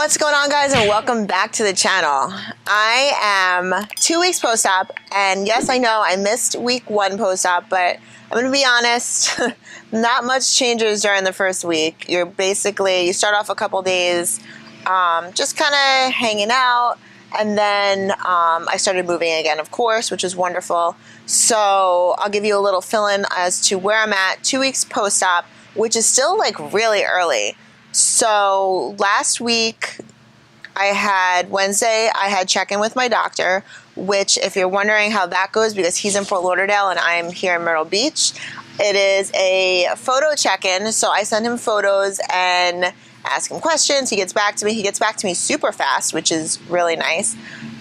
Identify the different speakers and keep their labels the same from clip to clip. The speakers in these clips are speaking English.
Speaker 1: What's going on, guys, and welcome back to the channel. I am 2 weeks post-op, and yes, I know I missed week 1 post-op, but I'm gonna be honest, not much changes during the first week. You start off a couple days just kind of hanging out, and then I started moving again, of course, which is wonderful. So I'll give you a little fill-in as to where I'm at 2 weeks post-op, which is still like really early. So last week, Wednesday, I had check-in with my doctor, which if you're wondering how that goes, because he's in Fort Lauderdale and I'm here in Myrtle Beach, it is a photo check-in. So I send him photos and ask him questions. He gets back to me. He gets back to me super fast, which is really nice.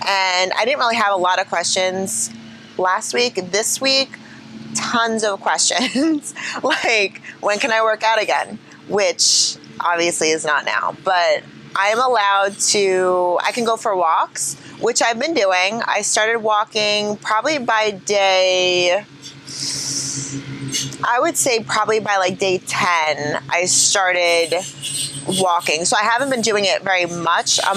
Speaker 1: And I didn't really have a lot of questions last week. This week, tons of questions. Like, when can I work out again? Which obviously is not now, but I'm allowed to, I can go for walks, which I've been doing. I started walking probably by day, I would say probably by like day 10, I started walking. So I haven't been doing it very much. I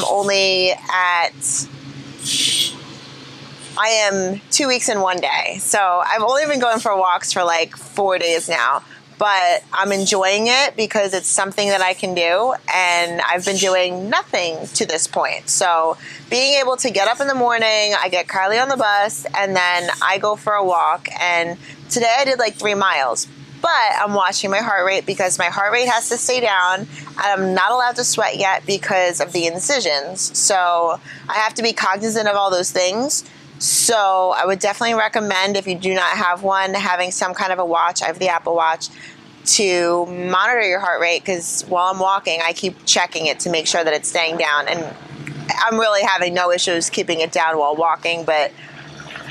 Speaker 1: am 2 weeks in 1 day. So I've only been going for walks for like 4 days now. But I'm enjoying it because it's something that I can do, and I've been doing nothing to this point. So being able to get up in the morning, I get Carly on the bus, and then I go for a walk. And today I did like 3 miles, but I'm watching my heart rate because my heart rate has to stay down, and I'm not allowed to sweat yet because of the incisions. So I have to be cognizant of all those things. So I would definitely recommend, if you do not have one, having some kind of a watch. I have the Apple Watch to monitor your heart rate, because while I'm walking, I keep checking it to make sure that it's staying down. And I'm really having no issues keeping it down while walking, but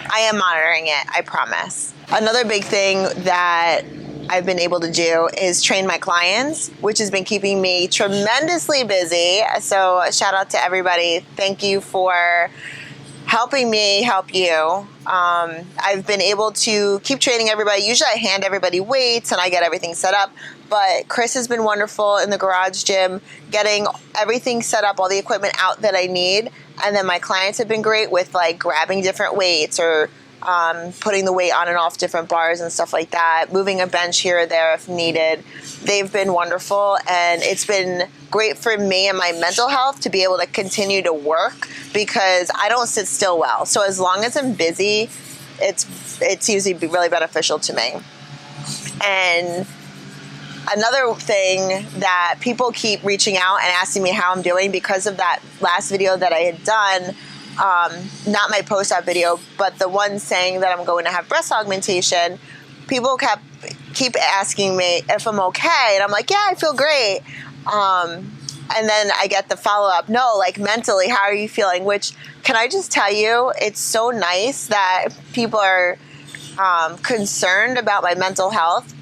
Speaker 1: I am monitoring it, I promise. Another big thing that I've been able to do is train my clients, which has been keeping me tremendously busy. So shout out to everybody. Thank you for helping me help you. I've been able to keep training everybody. Usually I hand everybody weights and I get everything set up, but Chris has been wonderful in the garage gym, getting everything set up, all the equipment out that I need. And then my clients have been great with like grabbing different weights or putting the weight on and off different bars and stuff like that, moving a bench here or there if needed. They've been wonderful, and it's been great for me and my mental health to be able to continue to work, because I don't sit still well. So as long as I'm busy, it's usually really beneficial to me. And another thing that people keep reaching out and asking me how I'm doing because of that last video that I had done, not my post-op video, but the one saying that I'm going to have breast augmentation, people keep asking me if I'm okay, and I'm like, yeah, I feel great. And then I get the follow-up, no, like mentally, how are you feeling? Which, can I just tell you, it's so nice that people are concerned about my mental health.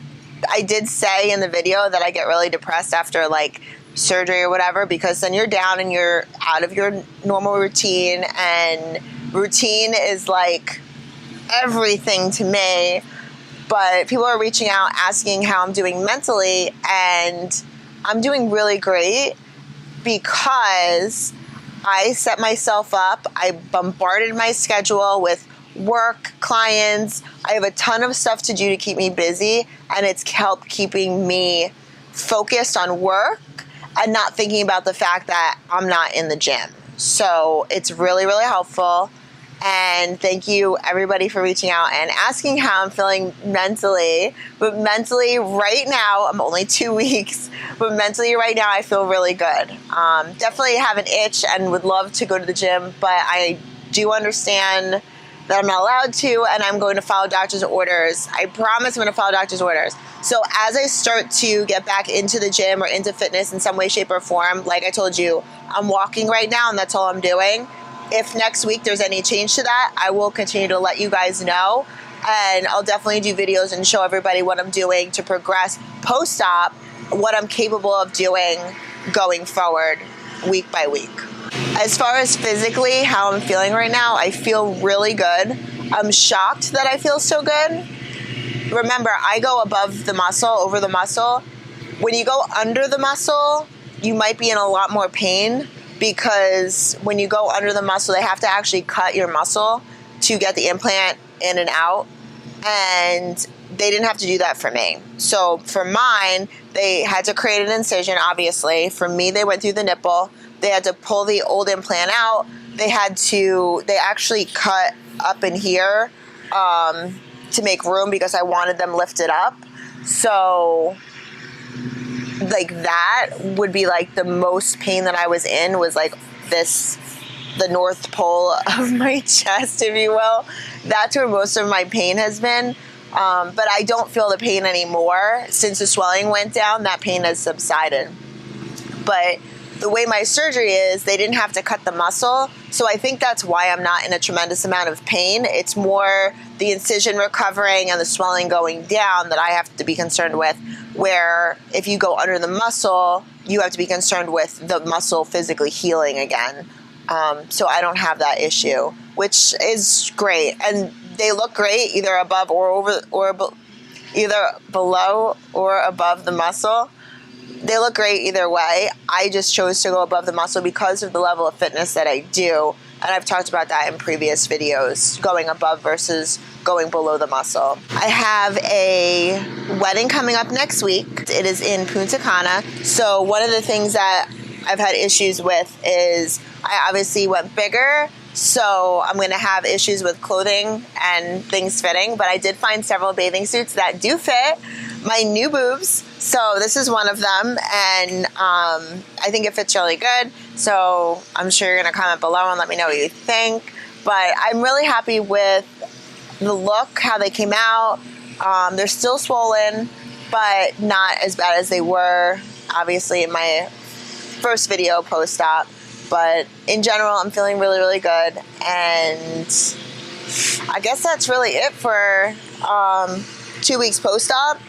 Speaker 1: I did say in the video that I get really depressed after like surgery or whatever, because then you're down and you're out of your normal routine, and routine is like everything to me. But people are reaching out asking how I'm doing mentally, and I'm doing really great because I set myself up. I bombarded my schedule with work, clients. I have a ton of stuff to do to keep me busy, and it's helped keeping me focused on work and not thinking about the fact that I'm not in the gym. So it's really, really helpful. And thank you, everybody, for reaching out and asking how I'm feeling mentally. But mentally, right now, I'm only 2 weeks, but mentally right now, I feel really good. Definitely have an itch and would love to go to the gym, but I do understand that I'm not allowed to, and I'm going to follow doctor's orders. I promise I'm going to follow doctor's orders. So as I start to get back into the gym or into fitness in some way, shape, or form, like I told you, I'm walking right now, and that's all I'm doing. If next week there's any change to that, I will continue to let you guys know, and I'll definitely do videos and show everybody what I'm doing to progress post-op, what I'm capable of doing going forward week by week. As far as physically, how I'm feeling right now, I feel really good. I'm shocked that I feel so good. Remember, I go above the muscle, over the muscle. When you go under the muscle, you might be in a lot more pain. because when you go under the muscle, they have to actually cut your muscle to get the implant in and out. And they didn't have to do that for me. So for mine, they had to create an incision, obviously. For me, they went through the nipple. They had to pull the old implant out. They actually cut up in here to make room because I wanted them lifted up. So like that would be like the most pain that I was in, was like this, the North Pole of my chest, if you will. That's where most of my pain has been. But I don't feel the pain anymore. Since the swelling went down, that pain has subsided. But the way my surgery is, they didn't have to cut the muscle. So I think that's why I'm not in a tremendous amount of pain. It's more the incision recovering and the swelling going down that I have to be concerned with. Where if you go under the muscle, you have to be concerned with the muscle physically healing again. So I don't have that issue, which is great. And they look great either above either below or above the muscle. They look great either way. I just chose to go above the muscle because of the level of fitness that I do. And I've talked about that in previous videos, going above versus going below the muscle. I have a wedding coming up next week. It is in Punta Cana. So one of the things that I've had issues with is I obviously went bigger. So I'm going to have issues with clothing and things fitting, but I did find several bathing suits that do fit my new boobs. So this is one of them, and I think it fits really good. So I'm sure you're going to comment below and let me know what you think. But I'm really happy with the look, how they came out. They're still swollen, but not as bad as they were, obviously, in my first video post-op. But in general, I'm feeling really, really good. And I guess that's really it for 2 weeks post-op.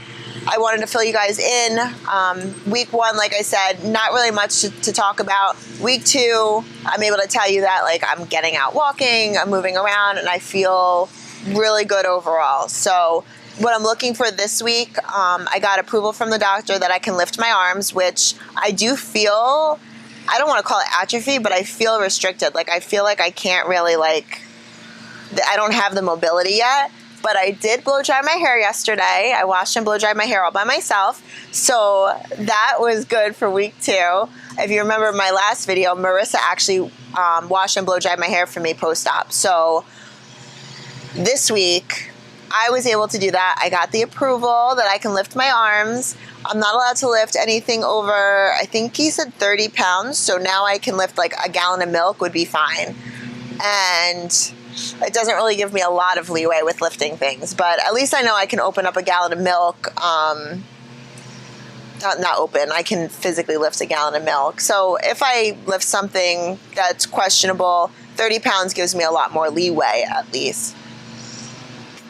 Speaker 1: I wanted to fill you guys in. Week 1, like I said, not really much to talk about. Week 2, I'm able to tell you that like I'm getting out walking, I'm moving around, and I feel really good overall. So what I'm looking for this week, I got approval from the doctor that I can lift my arms, which I do feel, I don't want to call it atrophy, but I feel restricted. Like I feel like I can't really I don't have the mobility yet. But I did blow dry my hair yesterday. I washed and blow dried my hair all by myself. So that was good for week 2. If you remember my last video, Marissa actually washed and blow dried my hair for me post-op. So this week, I was able to do that. I got the approval that I can lift my arms. I'm not allowed to lift anything over, I think he said 30 pounds. So now I can lift like a gallon of milk would be fine. And it doesn't really give me a lot of leeway with lifting things, but at least I know I can open up a gallon of milk. Not open, I can physically lift a gallon of milk. So if I lift something that's questionable, 30 pounds gives me a lot more leeway at least.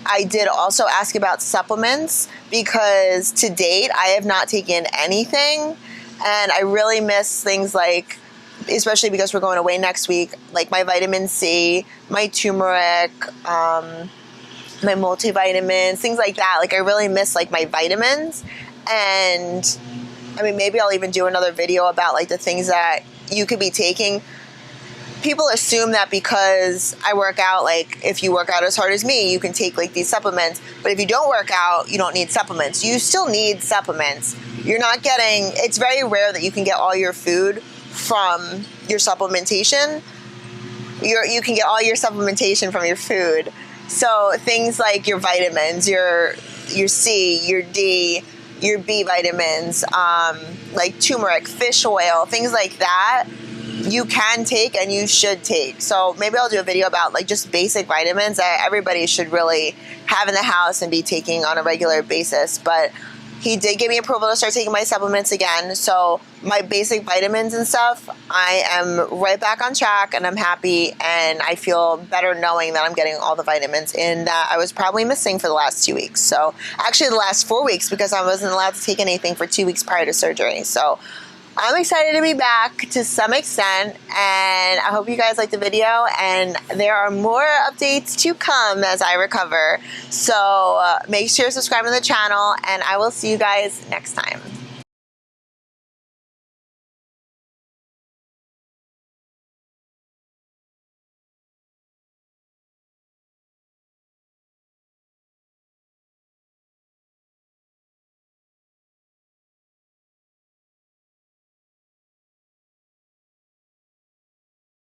Speaker 1: I did also ask about supplements because to date I have not taken anything, and I really miss things like, especially because we're going away next week, like my vitamin C, my turmeric, my multivitamins, things like that. Like I really miss like my vitamins. And I mean, maybe I'll even do another video about like the things that you could be taking. People assume that because I work out, like if you work out as hard as me, you can take like these supplements. But if you don't work out, you don't need supplements. You still need supplements. You're not getting, it's very rare that you can get all your food from your supplementation. You can get all your supplementation from your food. So things like your vitamins, your C, your D, your B vitamins, like turmeric, fish oil, things like that, you can take and you should take. So maybe I'll do a video about like just basic vitamins that everybody should really have in the house and be taking on a regular basis. But he did give me approval to start taking my supplements again. So my basic vitamins and stuff, I am right back on track, and I'm happy, and I feel better knowing that I'm getting all the vitamins in that I was probably missing for the last 2 weeks. So actually the last 4 weeks, because I wasn't allowed to take anything for 2 weeks prior to surgery. So I'm excited to be back to some extent, and I hope you guys liked the video, and there are more updates to come as I recover. So make sure to subscribe to the channel, and I will see you guys next time.